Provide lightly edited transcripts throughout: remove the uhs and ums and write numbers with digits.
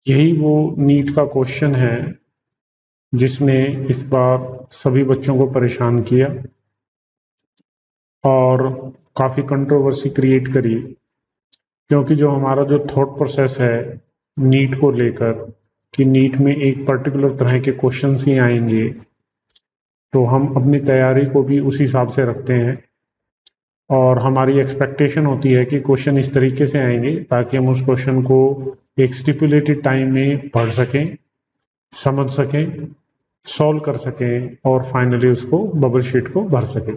यही वो नीट का क्वेश्चन है जिसने इस बार सभी बच्चों को परेशान किया और काफ़ी कंट्रोवर्सी क्रिएट करी, क्योंकि जो हमारा जो थॉट प्रोसेस है नीट को लेकर कि नीट में एक पर्टिकुलर तरह के क्वेश्चंस ही आएंगे, तो हम अपनी तैयारी को भी उसी हिसाब से रखते हैं और हमारी एक्सपेक्टेशन होती है कि क्वेश्चन इस तरीके से आएंगे ताकि हम उस क्वेश्चन को एक स्टिपुलेटेड टाइम में पढ़ सकें, समझ सकें, सॉल्व कर सकें और फाइनली उसको बबल शीट को भर सकें।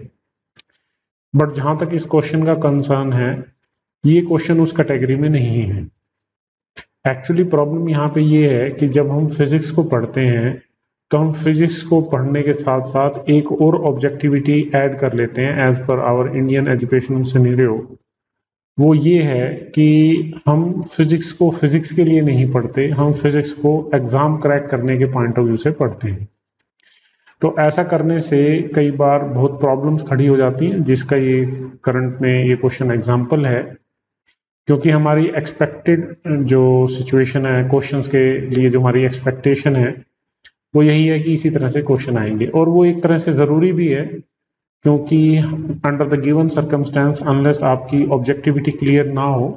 बट जहाँ तक इस क्वेश्चन का कंसर्न है, ये क्वेश्चन उस कैटेगरी में नहीं है। एक्चुअली प्रॉब्लम यहाँ पे ये है कि जब हम फिजिक्स को पढ़ते हैं तो हम फिजिक्स को पढ़ने के साथ साथ एक और ऑब्जेक्टिविटी ऐड कर लेते हैं as per hour Indian educational scenario. वो ये है कि हम फिजिक्स को फिजिक्स के लिए नहीं पढ़ते, हम फिजिक्स को एग्जाम क्रैक करने के पॉइंट ऑफ व्यू से पढ़ते हैं। तो ऐसा करने से कई बार बहुत प्रॉब्लम्स खड़ी हो जाती हैं, जिसका ये करंट में ये क्वेश्चन एग्जांपल है। क्योंकि हमारी एक्सपेक्टेड जो सिचुएशन है क्वेश्चंस के लिए, जो हमारी एक्सपेक्टेशन है वो यही है कि इसी तरह से क्वेश्चन आएंगे, और वो एक तरह से ज़रूरी भी है, क्योंकि under the given circumstance unless आपकी ऑब्जेक्टिविटी क्लियर ना हो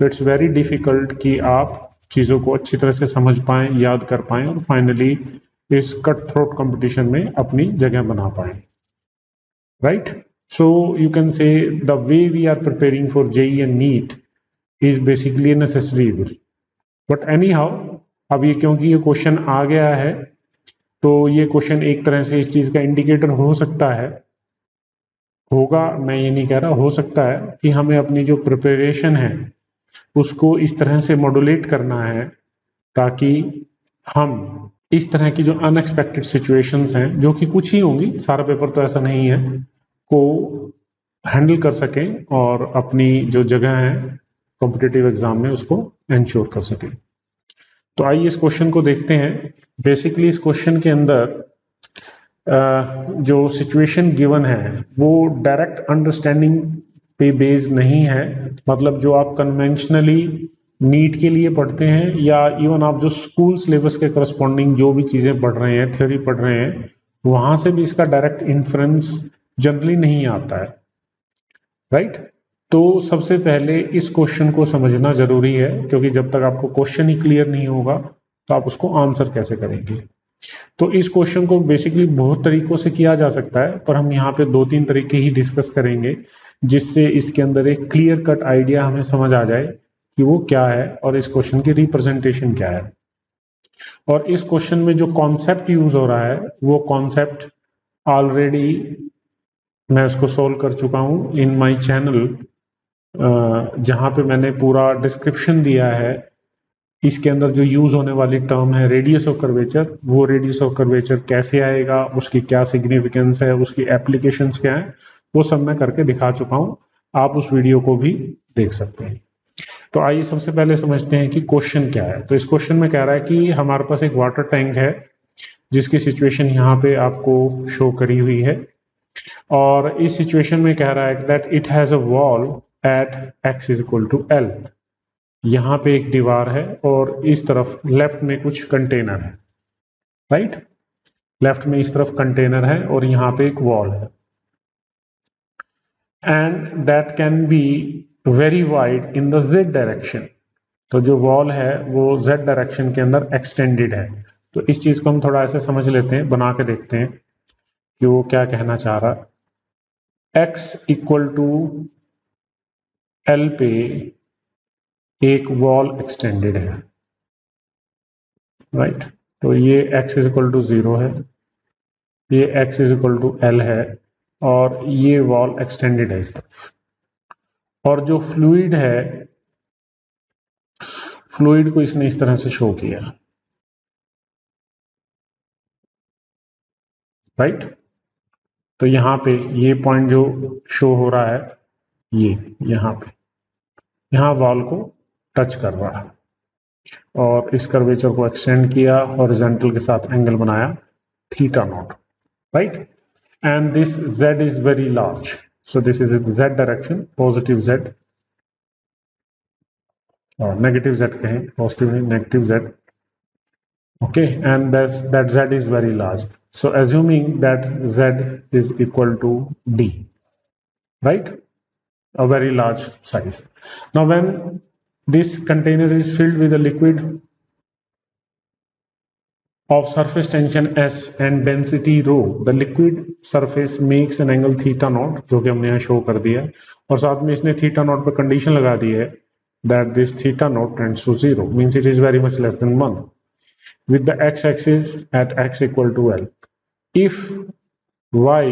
तो इट्स वेरी डिफिकल्ट कि आप चीज़ों को अच्छी तरह से समझ पाएं, याद कर पाएं और फाइनली इस कट थ्रोट कंपटीशन में अपनी जगह बना पाएं, right? So you can say the way we are preparing for JEE and NEET is basically a necessary evil. But anyhow, अब ये क्योंकि ये क्वेश्चन आ गया है तो ये क्वेश्चन एक तरह से इस चीज़ का इंडिकेटर हो सकता है, होगा, मैं ये नहीं कह रहा, हो सकता है कि हमें अपनी जो प्रिपरेशन है उसको इस तरह से मॉड्यूलेट करना है ताकि हम इस तरह की जो अनएक्सपेक्टेड सिचुएशंस हैं, जो कि कुछ ही होंगी, सारा पेपर तो ऐसा नहीं है, को हैंडल कर सकें और अपनी जो जगह है कॉम्पिटिटिव एग्जाम में उसको एंश्योर कर सकें। तो आइए इस क्वेश्चन को देखते हैं। बेसिकली इस क्वेश्चन के अंदर जो सिचुएशन गिवन है वो डायरेक्ट अंडरस्टैंडिंग पे बेस्ड नहीं है, मतलब जो आप कन्वेंशनली नीट के लिए पढ़ते हैं या इवन आप जो स्कूल सिलेबस के करस्पॉन्डिंग जो भी चीज़ें पढ़ रहे हैं, थ्योरी पढ़ रहे हैं, वहां से भी इसका डायरेक्ट इन्फ्रेंस जनरली नहीं आता है, राइट? तो सबसे पहले इस क्वेश्चन को समझना जरूरी है, क्योंकि जब तक आपको क्वेश्चन ही क्लियर नहीं होगा तो आप उसको आंसर कैसे करेंगे। तो इस क्वेश्चन को बेसिकली बहुत तरीकों से किया जा सकता है, पर हम यहाँ पे 2-3 तरीके ही डिस्कस करेंगे जिससे इसके अंदर एक क्लियर कट आइडिया हमें समझ आ जाए कि वो क्या है और इस क्वेश्चन की रिप्रेजेंटेशन क्या है। और इस क्वेश्चन में जो कॉन्सेप्ट यूज हो रहा है वो कॉन्सेप्ट ऑलरेडी मैं इसको सोल्व कर चुका हूँ इन माई चैनल, जहाँ पे मैंने पूरा डिस्क्रिप्शन दिया है। इसके अंदर जो यूज होने वाली टर्म है रेडियस ऑफ कर्वेचर, वो रेडियस ऑफ कर्वेचर कैसे आएगा, उसकी क्या सिग्निफिकेंस है, उसकी एप्लीकेशंस क्या है, वो सब मैं करके दिखा चुका हूँ, आप उस वीडियो को भी देख सकते हैं। तो आइए सबसे पहले समझते हैं कि क्वेश्चन क्या है। तो इस क्वेश्चन में कह रहा है कि हमारे पास एक वाटर टैंक है जिसकी सिचुएशन यहाँ पे आपको शो करी हुई है, और इस सिचुएशन में कह रहा है that it has a wall at x is equal to l। यहाँ पे एक दीवार है और इस तरफ लेफ्ट में कुछ कंटेनर है, राइट? लेफ्ट में इस तरफ कंटेनर है और यहाँ पे एक वॉल है, and that can be very wide in the z direction. तो जो वॉल है वो z डायरेक्शन के अंदर एक्सटेंडेड है। तो इस चीज को हम थोड़ा ऐसे समझ लेते हैं, बना के देखते हैं कि वो क्या कहना चाह रहा है। x इक्वल टू l पे एक वॉल एक्सटेंडेड है, राइट? तो ये x इज इक्वल टू 0 है, ये x is equal to l है और ये वॉल एक्सटेंडेड है इस तरफ। और जो फ्लूइड है, फ्लूइड को इसने इस तरह से शो किया, राइट? तो यहाँ पे ये पॉइंट जो शो हो रहा है, ये यहाँ वॉल को टच कर रहा है और इस कर्वेचर को एक्सटेंड किया, हॉरिजॉन्टल के साथ एंगल बनाया theta naught, right? And this z is very large, so this is in z direction, positive z, negative z कहें, पॉजिटिव नहीं, negative z. Okay, and that z is very large. So assuming that z is equal to d, right? A very large size. Now when this container is filled with a liquid of surface tension S and density rho, the liquid surface makes an angle theta naught, जो कि हमने यहाँ show कर दिया है, और साथ में इसने थीटा नॉट पे कंडीशन लगा दी है that this theta naught tends to 0, means it is very much less than 1, with the x-axis at x equal to L. If y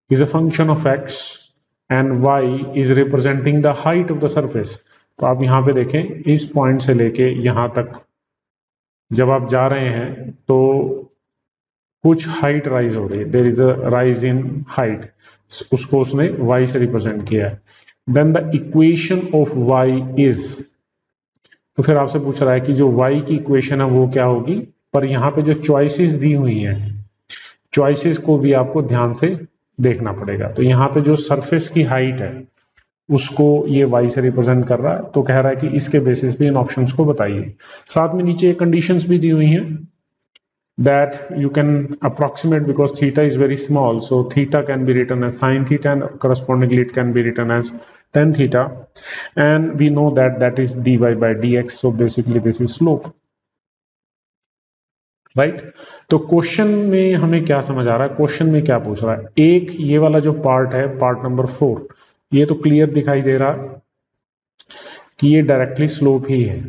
is a function of x and y is representing the height of the surface, तो आप यहाँ पे देखें इस point से लेके यहाँ तक जब आप जा रहे हैं तो कुछ हाइट राइज हो रही है, there is a rise in height, उसको उसने y से रिप्रेजेंट किया है. Then the equation of y is, तो फिर आपसे पूछ रहा है कि जो y की इक्वेशन है वो क्या होगी, पर यहाँ पे जो चॉइसेस दी हुई हैं, चॉइसेस को भी आपको ध्यान से देखना पड़ेगा. तो यहाँ पे जो सरफेस की हाइट है उसको ये y से रिप्रेजेंट कर रहा है, तो कह रहा है कि इसके बेसिस पे इन ऑप्शंस को बताइए. साथ में नीचे कंडीशंस भी दी हुई हैं that you can approximate because theta is very small, so theta can be written as sin theta and correspondingly it can be written as tan theta, and we know that that is dy by dx, so basically this is slope, right? तो question में हमें क्या समझ आ रहा है, question में क्या पूछ रहा है, एक ये वाला जो पार्ट है पार्ट नंबर 4, ये तो क्लियर दिखाई दे रहा है कि ये डायरेक्टली स्लोप ही है.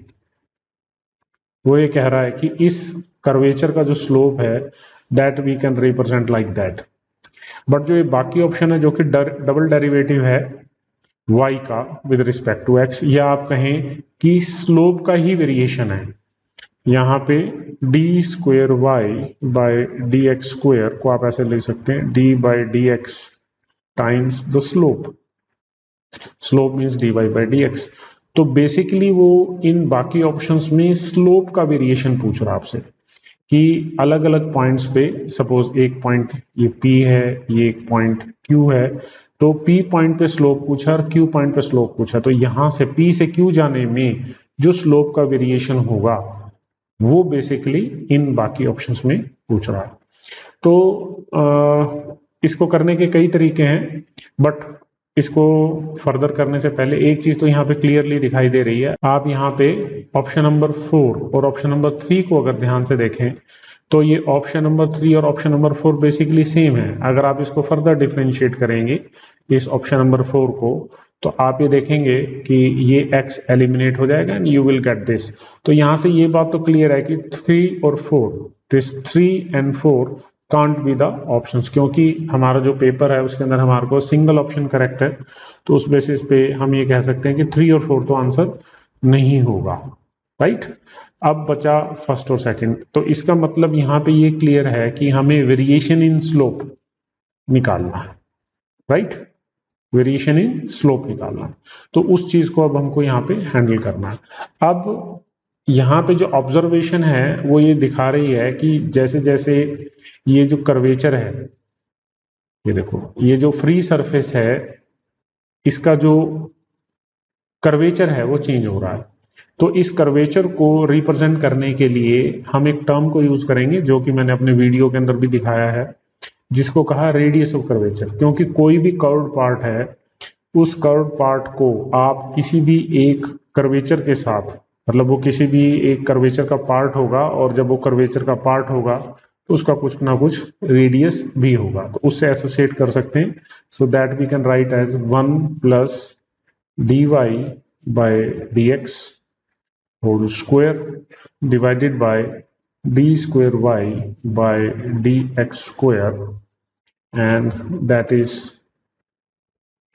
वो ये कह रहा है कि इस कर्वेचर का जो स्लोप है that we can represent like that. But जो ये बाकी ऑप्शन है जो कि डबल डेरिवेटिव है y का विद रिस्पेक्ट टू x, या आप कहें कि स्लोप का ही वेरिएशन है, यहाँ पे d square y by d x square को आप ऐसे ले सकते हैं d by d x times the slope. Slope means d y by d x. तो बेसिकली वो इन बाकी ऑप्शंस में स्लोप का वेरिएशन पूछ रहा है आपसे कि अलग अलग पॉइंट्स पे, सपोज एक पॉइंट ये P है, ये एक पॉइंट Q है, तो P पॉइंट पे स्लोप पूछा और Q पॉइंट पे स्लोप पूछा, तो यहां से P से Q जाने में जो स्लोप का वेरिएशन होगा वो बेसिकली इन बाकी ऑप्शंस में पूछ रहा है. तो इसको करने के कई तरीके हैं, बट इसको फर्दर करने से पहले एक चीज तो यहाँ पे क्लियरली दिखाई दे रही है. आप यहाँ पे ऑप्शन नंबर 4 और ऑप्शन नंबर 3 को अगर ध्यान से देखें तो ये ऑप्शन नंबर 3 और ऑप्शन नंबर 4 बेसिकली सेम है. अगर आप इसको फर्दर डिफरेंशिएट करेंगे इस ऑप्शन नंबर 4 को, तो आप ये देखेंगे कि ये x एलिमिनेट हो जाएगा and you will get this. तो यहाँ से ये बात तो क्लियर है कि 3 और 4, this 3 and 4 can't be the options, क्योंकि हमारा जो पेपर है उसके अंदर हमारे को सिंगल ऑप्शन करेक्ट है, तो उस बेसिस पे हम ये कह सकते हैं कि 3 और 4 तो आंसर नहीं होगा, राइट? अब बचा फर्स्ट और सेकंड, तो इसका मतलब यहाँ पे ये क्लियर है कि हमें वेरिएशन इन स्लोप निकालना है, राइट? वेरिएशन इन स्लोप निकालना है, तो उस चीज को अब हमको यहाँ पे हैंडल करना है. अब यहाँ पे जो ऑब्जर्वेशन है वो ये दिखा रही है कि जैसे जैसे ये जो कर्वेचर है, ये देखो ये जो फ्री सरफेस है इसका जो कर्वेचर है वो चेंज हो रहा है. तो इस कर्वेचर को रिप्रेजेंट करने के लिए हम एक टर्म को यूज करेंगे जो कि मैंने अपने वीडियो के अंदर भी दिखाया है, जिसको कहा रेडियस ऑफ कर्वेचर. क्योंकि कोई भी कर्व्ड पार्ट है, उस कर्व्ड पार्ट को आप किसी भी एक कर्वेचर के साथ, मतलब वो किसी भी एक कर्वेचर का पार्ट होगा, और जब वो कर्वेचर का पार्ट होगा तो उसका कुछ ना कुछ रेडियस भी होगा, तो उससे एसोसिएट कर सकते हैं. So that we can write as 1 plus d y by d x whole square divided by d square y by d x square, and that is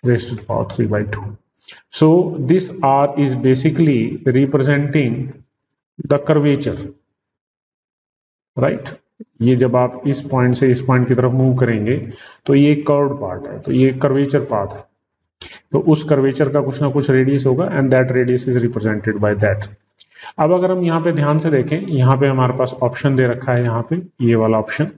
raised to the power 3 by 2. So this R is basically representing the curvature, right? ये जब आप इस point से इस point की तरफ move करेंगे तो ये कर्व्ड पार्ट है, तो ये कर्वेचर पाथ है, तो उस कर्वेचर का कुछ ना कुछ रेडियस होगा and that radius is represented by that. अब अगर हम यहाँ पे ध्यान से देखें, यहाँ पे हमारे पास ऑप्शन दे रखा है, यहाँ पे ये वाला ऑप्शन,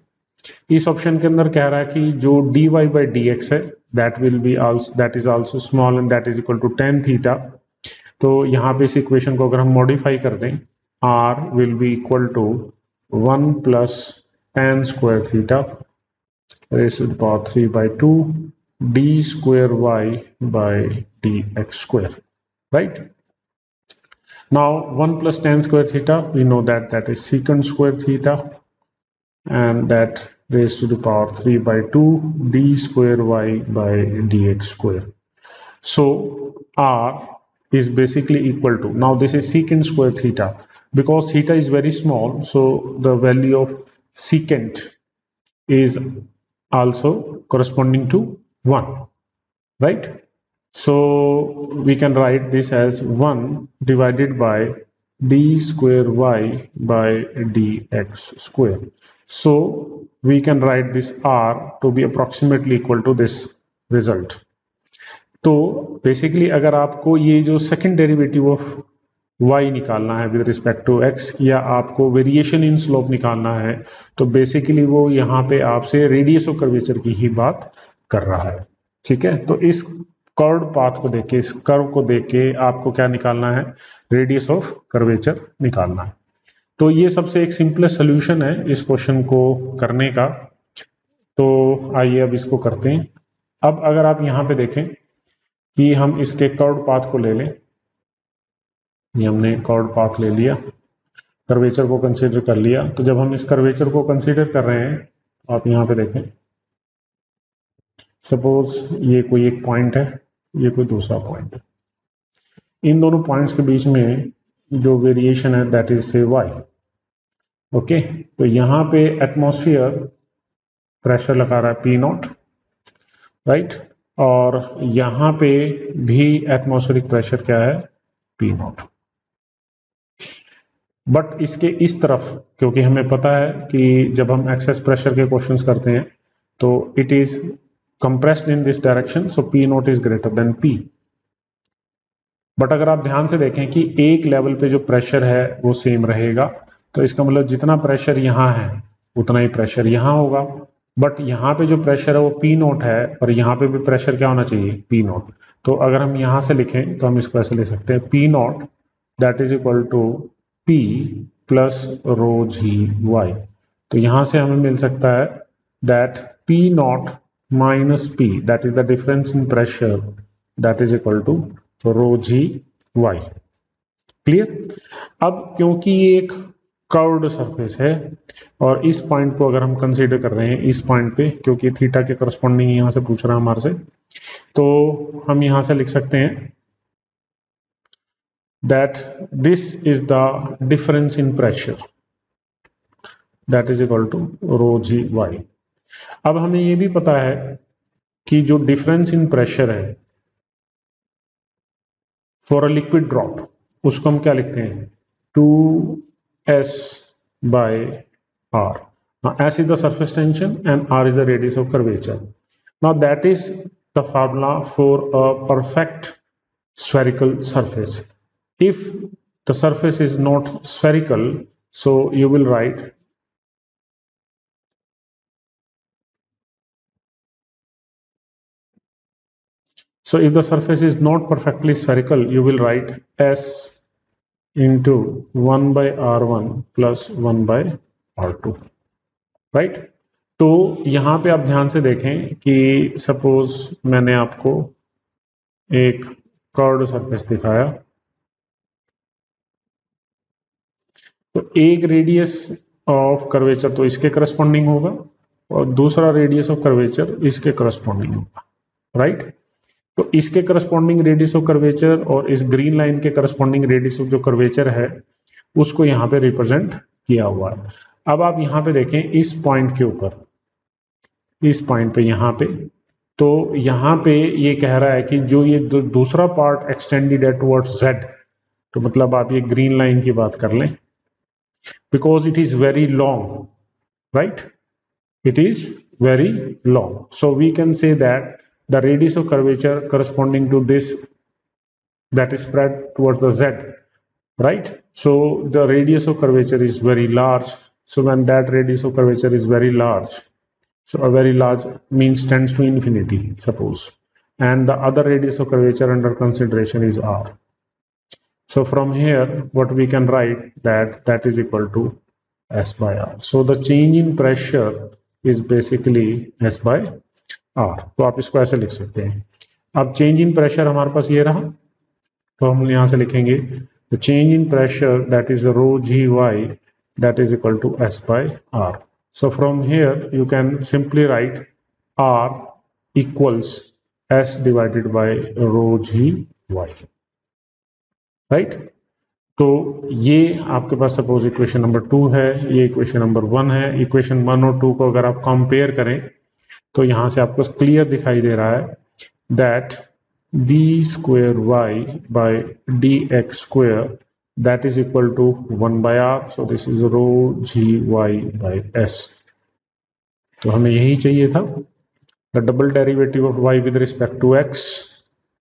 इस ऑप्शन के अंदर कह रहा है कि जो dy by dx है that will be also, that is also small and that is equal to tan theta. तो यहाँ पे इस इक्वेशन को अगर हम मॉडिफाई कर दें, r will be equal to 1 plus tan square theta raised to the power 3 by 2 d square y by dx square, right? Now 1 plus tan square theta, we know that that is secant square theta, and that raised to the power 3 by 2 d square y by dx square. So r is basically equal to, now this is secant square theta, because theta is very small, so the value of secant is also corresponding to 1, right? So we can write this as 1 divided by d square y by dx square. So we can write this r to be approximately equal to this result. तो basically अगर आपको ये जो second derivative of y निकालना है with respect to x, या आपको variation in slope निकालना है, तो बेसिकली वो यहाँ पे आपसे रेडियस ऑफ कर्वेचर की ही बात कर रहा है, ठीक है? तो इस कर्व पाथ को देख के, इस कर्व को देख के आपको क्या निकालना है? रेडियस ऑफ कर्वेचर निकालना है। तो ये सबसे एक सिंपलेस्ट सोल्यूशन है इस क्वेश्चन को करने का। तो आइए अब इसको करते हैं। अब अगर आप यहाँ पे देखें कि हम इसके कर्व पाथ को ले लें, ये हमने कर्व पाथ ले लिया, कर्वेचर को कंसीडर कर लिया। तो जब हम इस कर्वेचर को कंसीडर कर रहे हैं, आप यहाँ पे देखें, सपोज ये कोई एक पॉइंट है, ये कोई दूसरा पॉइंट है, इन दोनों पॉइंट्स के बीच में जो वेरिएशन है दैट इज से y, ओके? तो यहाँ पे एटमॉस्फेयर प्रेशर लगा रहा है P0, राइट? और यहाँ पे भी एटमॉस्फेरिक प्रेशर क्या है? P0। बट इसके इस तरफ, क्योंकि हमें पता है कि जब हम एक्सेस प्रेशर के क्वेश्चंस करते हैं तो it is compressed in this direction, so P0 is greater than P. But अगर आप ध्यान से देखें कि एक लेवल पे जो प्रेशर है वो सेम रहेगा, तो इसका मतलब जितना प्रेशर यहाँ है उतना ही प्रेशर यहाँ होगा। बट यहाँ पे जो प्रेशर है वो P0 है, और यहाँ पे भी प्रेशर क्या होना चाहिए? P0। तो अगर हम यहाँ से लिखें तो हम इसको ऐसे ले सकते हैं, P0 that is equal to P plus rho g y. तो यहाँ से हमें मिल सकता है that P0 minus P, that is the difference in pressure, that is equal to rho g y। Clear? अब क्योंकि ये एक कर्व्ड सरफेस है और इस पॉइंट को अगर हम कंसीडर कर रहे हैं, इस पॉइंट पे, क्योंकि थीटा के करस्पॉन्डिंग यहाँ से पूछ रहा है हमारे से, तो हम यहाँ से लिख सकते हैं that this is the difference in pressure, that is equal to rho g y। अब हमें ये भी पता है कि जो डिफरेंस इन प्रेशर है फॉर अ लिक्विड ड्रॉप, उसको हम क्या लिखते हैं? 2s by r। Now s is the surface tension and r is the radius of curvature. Now that is the formula for a perfect spherical surface. If the surface is not spherical, so you will write so if the surface is not perfectly spherical, you will write s into 1 by r1 plus 1 by r2, right? तो यहाँ पे आप ध्यान से देखें कि suppose मैंने आपको एक कर्व्ड सरफेस दिखाया, तो एक रेडियस ऑफ कर्वेचर तो इसके करस्पॉन्डिंग होगा और दूसरा रेडियस ऑफ कर्वेचर इसके करस्पॉन्डिंग होगा, राइट? तो इसके करस्पॉन्डिंग रेडियस ऑफ कर्वेचर और इस ग्रीन लाइन के करस्पॉन्डिंग रेडियस ऑफ जो कर्वेचर है उसको यहाँ पे रिप्रेजेंट किया हुआ है। अब आप यहाँ पे देखें इस पॉइंट के ऊपर, इस पॉइंट पे यहाँ पे, तो यहाँ पे ये कह रहा है कि जो ये दूसरा पार्ट एक्सटेंडेड है टुवर्ड्स z, तो मतलब आप ये ग्रीन लाइन की बात कर लें, because it is very long, right? It is very long, so we can say that the radius of curvature corresponding to this, that is spread towards the z, right? So the radius of curvature is very large. So when that radius of curvature is very large, so a very large means tends to infinity, suppose, and the other radius of curvature under consideration is r, So from here, what we can write that is equal to S by R. So the change in pressure is basically S by R. तो आप इसको ऐसे लिख सकते हैं. अब change in pressure हमारे पास ये रहा, तो हम यहाँ से लिखेंगे the change in pressure, that is rho Gy, that is equal to S by R. So from here you can simply write R equals S divided by rho Gy, right? तो ये आपके पास सपोज इक्वेशन नंबर 2 है, ये equation number 1 है. Equation 1 और 2 को अगर आप कंपेयर करें तो यहां से आपको क्लियर दिखाई दे रहा है that d square y by d x square that is equal to 1 by r. So this is rho g y by s. तो हमें यही चाहिए था, the double derivative of y with respect to x.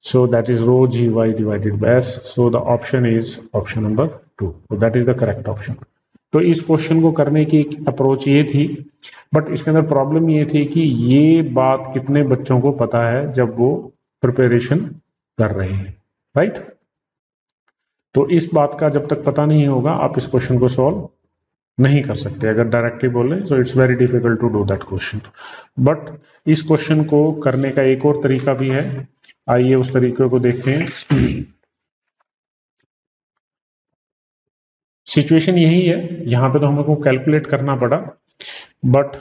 So that is rho gy divided by s. So the option is option number 2. So that is the correct option. तो इस question को करने की अप्रोच ये थी, but इसके अंदर problem ये थी कि ये बात कितने बच्चों को पता है जब वो प्रिपरेशन कर रहे हैं, राइट? तो इस बात का जब तक पता नहीं होगा आप इस क्वेश्चन को सॉल्व नहीं कर सकते. अगर डायरेक्टली बोले so it's very difficult to do that question. But इस क्वेश्चन को करने का एक और तरीका भी है, आइए उस तरीके को देखते हैं. सिचुएशन यही है, यहां पे तो हमको कैलकुलेट करना पड़ा, बट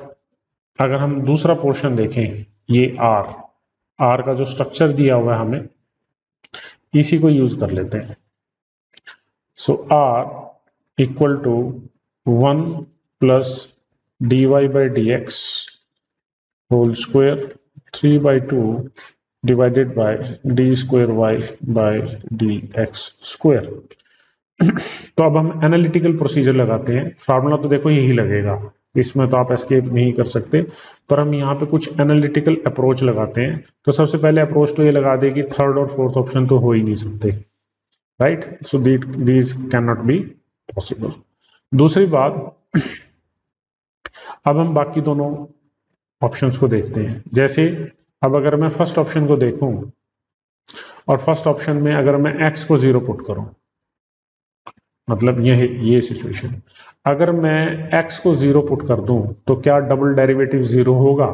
अगर हम दूसरा पोर्शन देखें, ये आर का जो स्ट्रक्चर दिया हुआ है हमें, इसी को यूज कर लेते हैं. So r equal to 1 plus d y by d x whole square 3/2 divided by d square y by dx square. तो अब हम एनालिटिकल प्रोसीजर लगाते हैं. फार्मूला तो देखो यही लगेगा, इसमें तो आप एस्केप नहीं कर सकते, पर हम यहाँ पे कुछ एनालिटिकल अप्रोच लगाते हैं. तो सबसे पहले अप्रोच तो ये लगा दे कि थर्ड और फोर्थ ऑप्शन तो हो ही नहीं सकते, right? So these can not be possible. दूसरी बात, अब हम बाकी दोनों ऑप्शंस को देखते हैं. जैसे अब अगर मैं फर्स्ट ऑप्शन को देखूं और फर्स्ट ऑप्शन में अगर मैं x को 0 पुट करूं, मतलब ये सिचुएशन, अगर मैं x को 0 पुट कर दूं तो क्या डबल डेरिवेटिव 0 होगा?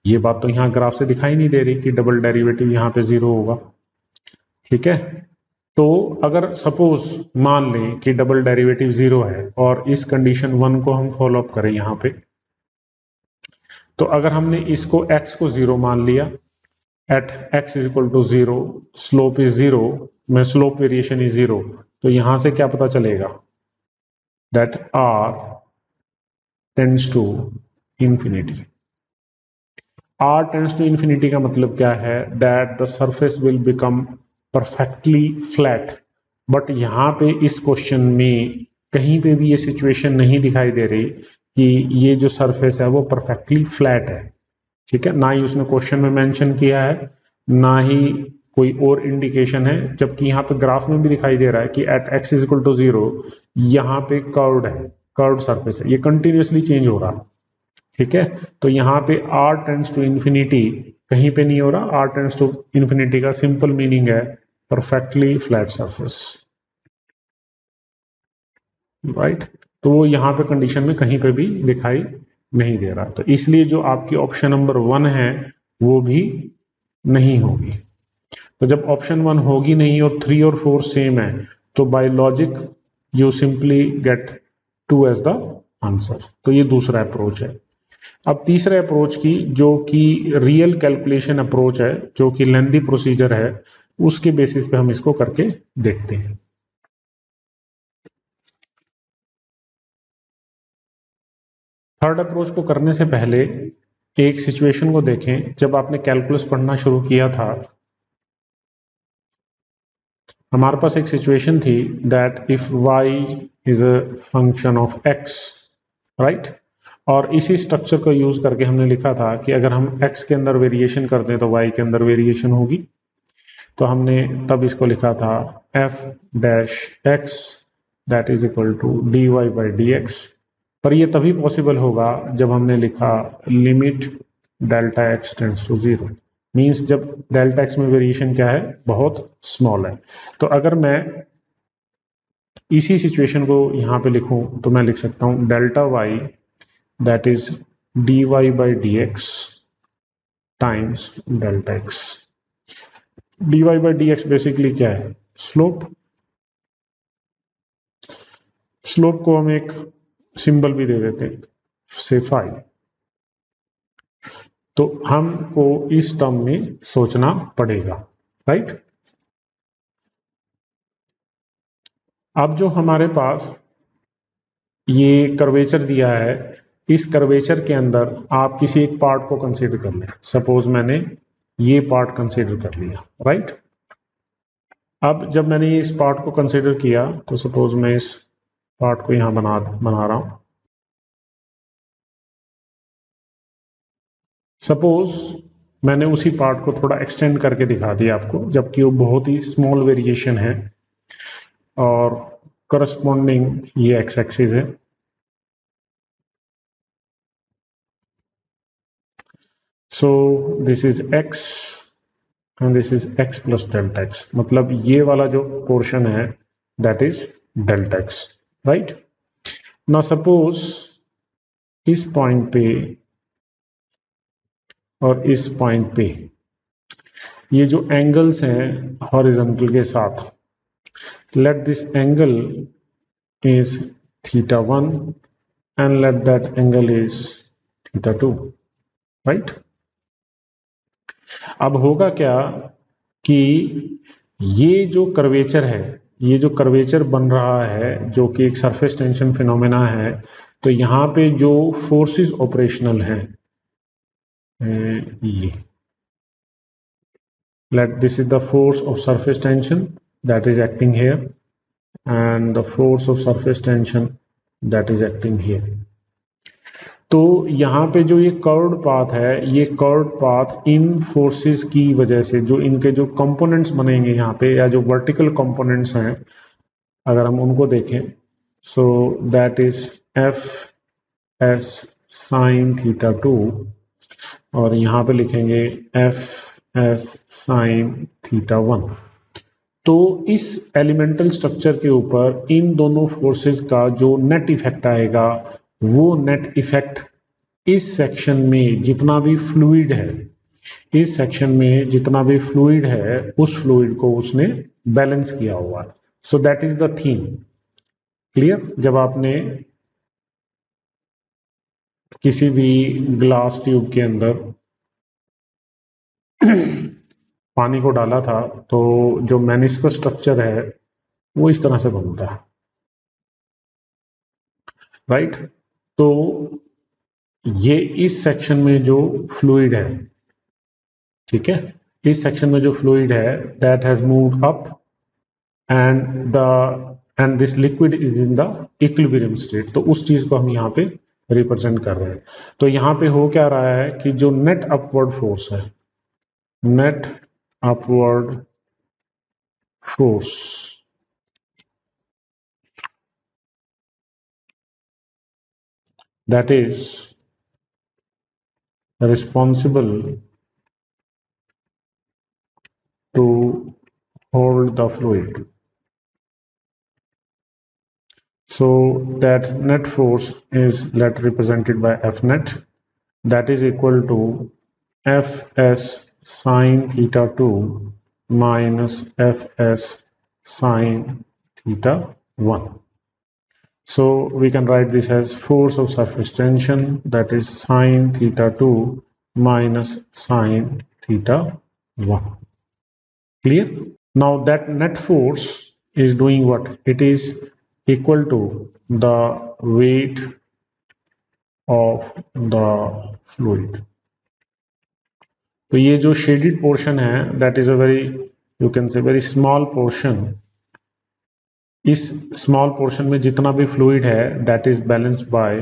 ये बात तो यहां ग्राफ से दिखाई नहीं दे रही कि डबल डेरिवेटिव यहां पे 0 होगा, ठीक है? तो अगर सपोज मान लें कि डबल डेरिवेटिव 0 है और इस कंडीशन 1 को हम फॉलो अप करें यहां पे, तो अगर हमने इसको x को 0 मान लिया, at x is equal to 0, slope is 0, में स्लोप वेरिएशन इज 0, तो यहां से क्या पता चलेगा? That r tends to infinity. r tends to infinity का मतलब क्या है? That the surface will become perfectly flat. But यहां पे इस क्वेश्चन में कहीं पे भी ये सिचुएशन नहीं दिखाई दे रही कि ये जो सरफेस है वो परफेक्टली फ्लैट है, ठीक है? ना ही उसने क्वेश्चन में मेंशन किया है, ना ही कोई और इंडिकेशन है, जबकि यहाँ पे ग्राफ में भी दिखाई दे रहा है कि at x is equal to 0 यहाँ पे कर्व्ड है, कर्व्ड सरफेस है, ये कंटिन्यूसली चेंज हो रहा है, ठीक है? तो यहाँ पे r टेंड्स टू इंफिनिटी कहीं पे नहीं हो रहा. r टेंड्स टू इंफिनिटी का सिंपल मीनिंग है परफेक्टली फ्लैट सरफेस, राइट? तो वो यहाँ पे कंडीशन में कहीं पे भी दिखाई नहीं दे रहा, तो इसलिए जो आपकी ऑप्शन नंबर 1 है वो भी नहीं होगी. तो जब ऑप्शन 1 होगी नहीं और 3 और 4 सेम है, तो by logic you simply get 2 as the answer. तो ये दूसरा अप्रोच है. अब तीसरे अप्रोच की, जो कि रियल कैलकुलेशन अप्रोच है, जो कि लेंथी प्रोसीजर है, उसके बेसिस पे हम इसको करके देखते हैं. थर्ड अप्रोच को करने से पहले एक सिचुएशन को देखें. जब आपने कैलकुलस पढ़ना शुरू किया था, हमारे पास एक सिचुएशन थी that if y is a function of x, right? और इसी स्ट्रक्चर को यूज करके हमने लिखा था कि अगर हम x के अंदर वेरिएशन कर दें तो y के अंदर वेरिएशन होगी. तो हमने तब इसको लिखा था f dash x that is equal to dy by dx. पर ये तभी पॉसिबल होगा जब हमने लिखा limit delta x tends to 0, means जब डेल्टा x में वेरिएशन क्या है? बहुत स्मॉल है. तो अगर मैं इसी सिचुएशन को यहाँ पे लिखूं तो मैं लिख सकता हूँ delta y that is d y by d x times delta x. D y by d x basically क्या है? स्लोप। स्लोप को हम एक सिंबल भी दे देते हैं से फाई। तो हमको इस टर्म में सोचना पड़ेगा, राइट। अब जो हमारे पास ये कर्वेचर दिया है, इस कर्वेचर के अंदर आप किसी एक पार्ट को कंसीडर कर लें। सपोज मैंने ये पार्ट कंसीडर कर लिया, राइट। अब जब मैंने इस पार्ट को कंसीडर किया तो सपोज मैं इस पार्ट को यहां बना रहा हूं। सपोज मैंने उसी पार्ट को थोड़ा एक्सटेंड करके दिखा दिया आपको, जबकि वो बहुत ही स्मॉल वेरिएशन है और करस्पॉन्डिंग ये एक्स एक्सिस है। सो this is x and this is x plus delta x, मतलब ये वाला जो पोर्शन है that is delta x, right. Now suppose इस पॉइंट पे और इस पॉइंट पे ये जो एंगल्स हैं हॉरिजॉन्टल के साथ, let this angle is theta 1 and let that angle is theta 2, right। अब होगा क्या कि ये जो कर्वेचर है, ये जो कर्वेचर बन रहा है जो कि एक सरफेस टेंशन फिनोमेना है, तो यहाँ पे जो फोर्सेस ऑपरेशनल हैं ये, let this is the force of surface tension that is acting here and the force of surface tension that is acting here। तो यहाँ पे जो ये कर्व्ड पाथ है, ये कर्व्ड पाथ इन फोर्सेस की वजह से जो इनके जो कंपोनेंट्स बनेंगे यहाँ पे, या जो वर्टिकल कंपोनेंट्स हैं अगर हम उनको देखें, so that is F S sine theta 2 और यहाँ पे लिखेंगे एफ एस साइन थीटा 1। तो इस एलिमेंटल स्ट्रक्चर के ऊपर इन दोनों फोर्सेस का जो नेट इफेक्ट आएगा, वो नेट इफेक्ट इस सेक्शन में जितना भी फ्लूइड है, इस सेक्शन में जितना भी फ्लूइड है, उस फ्लूइड को उसने बैलेंस किया हुआ है। So that is the theme. Clear? जब आपने किसी भी ग्लास ट्यूब के अंदर पानी को डाला था तो जो मेनिस्कस स्ट्रक्चर है वो इस तरह से बनता है, राइट। तो ये इस सेक्शन में जो फ्लूइड है, ठीक है, इस सेक्शन में जो फ्लूइड है that has moved up and this liquid is in the equilibrium state. तो उस चीज को हम यहाँ पे रिप्रेजेंट कर रहे हैं। तो यहाँ पे हो क्या रहा है कि जो नेट अपवर्ड फोर्स है, net upward force that is responsible to hold the fluid. So that net force is represented by F net, that is equal to Fs sine theta 2 minus Fs sine theta 1. So we can write this as force of surface tension, that is sine theta 2 minus sine theta 1. Clear? Now that net force is doing what? It is equal to the weight of the fluid. तो ये जो shaded portion है, that is a very, you can say very small portion. इस small portion में जितना भी fluid है that is balanced by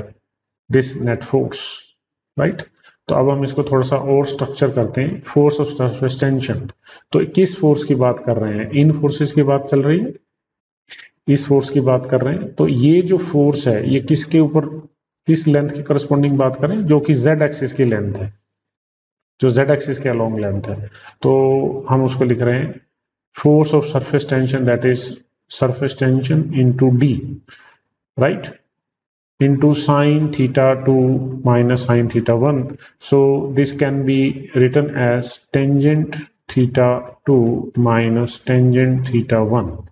this net force, right. तो अब हम इसको थोड़ा सा और स्ट्रक्चर करते हैं। फोर्स ऑफ सरफेस टेंशन, तो किस फोर्स की बात कर रहे हैं? इन फोर्सेस की बात चल रही है, इस फोर्स की बात कर रहे हैं। तो ये जो फोर्स है ये किसके ऊपर, किस लेंथ की करस्पॉन्डिंग बात करें? जो कि जेड एक्सिस की लेंथ है, जो जेड एक्सिस के अलोंग लेंथ है। तो हम उसको लिख रहे हैं force of surface tension that is surface tension into D, right, into sine theta 2 minus sine theta 1. So this can be written as tangent theta 2 minus tangent theta 1.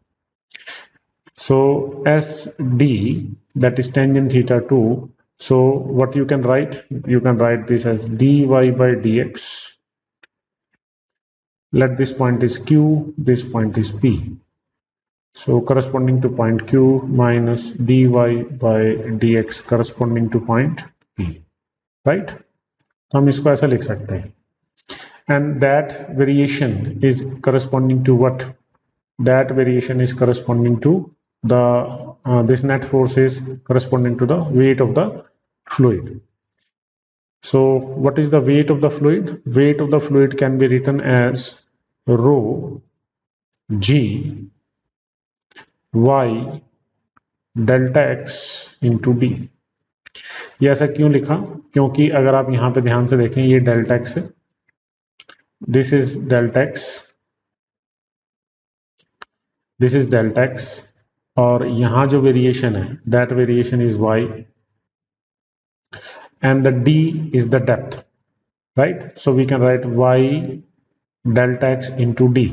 So SD, that is tangent theta 2. So what you can write? You can write this as dy by dx. Let this point is Q, this point is P. So corresponding to point Q minus dy by dx corresponding to point P, right? तो हम इसको ऐसा लिख सकते हैं. And that variation is corresponding to what? That variation is corresponding to the this net force is corresponding to the weight of the fluid. So what is the weight of the fluid? Weight of the fluid can be written as rho g y delta x into D. ये ऐसा क्यों लिखा? क्योंकि अगर आप यहां पे ध्यान से देखें, ये डेल्टा x है, this is delta x, this is delta x, और यहां जो वेरिएशन है that variation is y and the d is the depth, right? So we can write y delta x into d.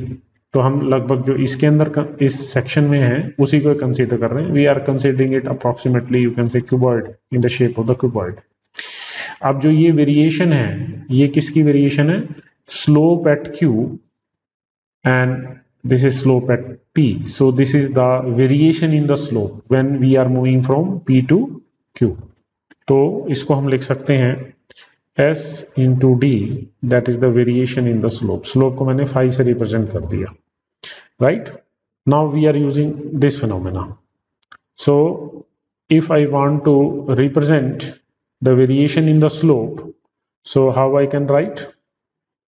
तो हम लगभग जो इसके अंदर इस सेक्शन में है उसी को कंसीडर कर रहे हैं. We are considering it approximately, you can say cuboid in the shape of the cuboid. अब जो ये वेरिएशन है, ये किसकी वेरिएशन है? Slope at q and this is slope at p. So this is the variation in the slope when we are moving from p to q. तो इसको हम लिख सकते हैं s into d, that is the variation in the slope. Slope को मैंने phi से represent कर दिया, right? Now we are using this phenomena. So if I want to represent the variation in the slope, so how I can write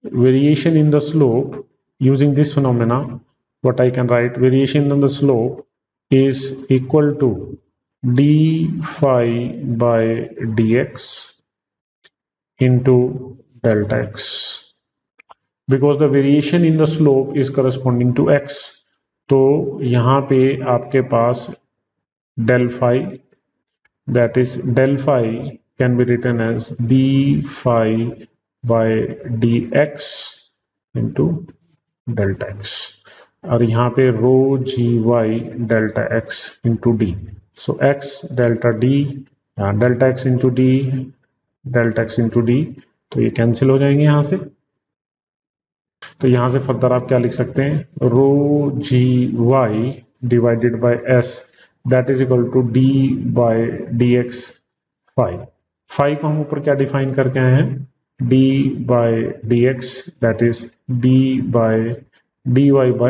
variation in the slope using this phenomena? What I can write, variation in the slope is equal to d phi by dx into delta x, because the variation in the slope is corresponding to x. तो यहाँ पे आपके पास del phi, that is del phi can be written as d phi by dx into delta x, और यहाँ पे rho g y delta x into d. So x delta d, delta x into d, delta x into d, तो ये cancel हो जाएंगे यहाँ से. तो यहाँ से फर्दर आप क्या लिख सकते हैं? Rho g y divided by s, that is equal to d by d x phi. Phi को हम ऊपर क्या डिफाइन करके आए हैं? D by d x, that is d by dy by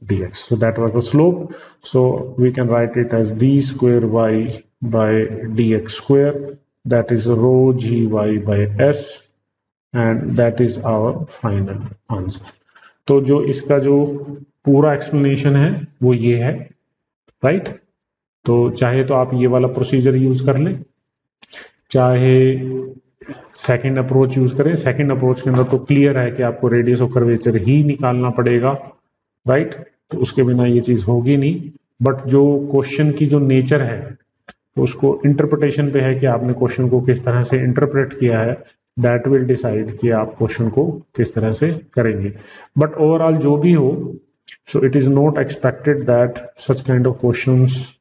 dx. So that was the slope. So we can write it as d square y by dx square, that is rho gy by s, and that is our final answer. तो जो इसका जो पूरा explanation है वो ये है, right? तो चाहे तो आप ये वाला प्रोसीजर यूज कर लें, चाहे सेकंड अप्रोच यूज करें. सेकंड अप्रोच के अंदर तो क्लियर है कि आपको रेडियस ऑफ कर्वेचर ही निकालना पड़ेगा, राइट? तो उसके बिना ये चीज होगी नहीं. बट जो क्वेश्चन की जो नेचर है तो उसको इंटरप्रिटेशन पे है कि आपने क्वेश्चन को किस तरह से इंटरप्रेट किया है, दैट विल डिसाइड कि आप क्वेश्चन को किस तरह से करेंगे. बट ओवरऑल जो भी हो, so it is not expected that such kind of questions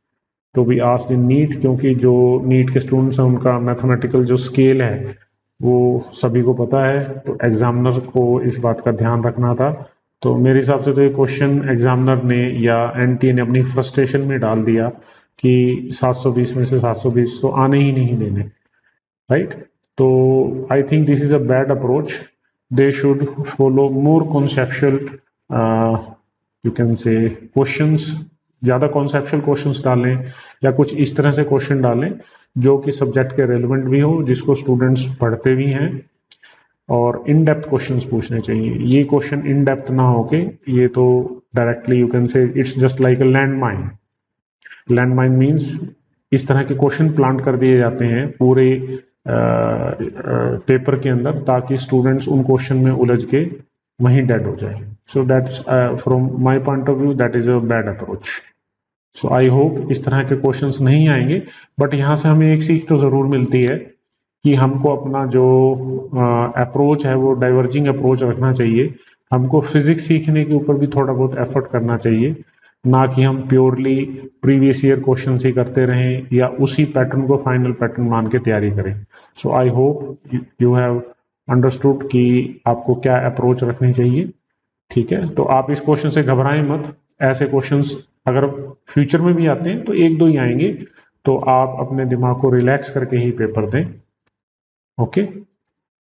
to be asked in NEET, क्योंकि जो नीट के स्टूडेंट्स हैं उनका मैथमेटिकल जो स्केल है वो सभी को पता है. तो एग्जामिनर को इस बात का ध्यान रखना था. तो मेरे हिसाब से तो ये क्वेश्चन एग्जामिनर ने या एनटीए ने अपनी फ्रस्ट्रेशन में डाल दिया कि 720 में से 720 तो आने ही नहीं देने, राइट? तो I think this is a bad approach. They should follow more conceptual, you can से क्वेश्चंस, ज़्यादा कॉन्सेप्चुअल क्वेश्चंस डालें या कुछ इस तरह से क्वेश्चन डालें जो कि सब्जेक्ट के रेलिवेंट भी हो, जिसको स्टूडेंट्स पढ़ते भी हैं, और इन डेप्थ क्वेश्चंस पूछने चाहिए. ये क्वेश्चन इन डेप्थ ना होके ये तो डायरेक्टली यू कैन से it's just like a land mine. Land mine means इस तरह के क्वेश्चन प्लांट कर दिए जाते हैं पूरे पेपर के अंदर ताकि स्टूडेंट्स उन क्वेश्चन में उलझ के वहीं डेड हो जाए. So that's from my point of view that is a bad approach. So I hope इस तरह के क्वेश्चंस नहीं आएंगे, बट यहाँ से हमें एक सीख तो ज़रूर मिलती है कि हमको अपना जो अप्रोच है वो डाइवर्जिंग अप्रोच रखना चाहिए। हमको फिजिक्स सीखने के ऊपर भी थोड़ा बहुत एफर्ट करना चाहिए, ना कि हम प्योरली प्रीवियस ईयर क्वेश्चन ही करते रहें या उसी पैटर्न को फाइनल पैटर्न मान के तैयारी करें। So I hope you have understood कि आपको क्या अप्रोच रखनी चाहिए। ठीक है, तो आप इस क्वेश्चन से घबराएं मत। ऐसे क्वेश्चंस अगर फ्यूचर में भी आते हैं तो एक दो ही आएंगे, तो आप अपने दिमाग को रिलैक्स करके ही पेपर दें। ओके।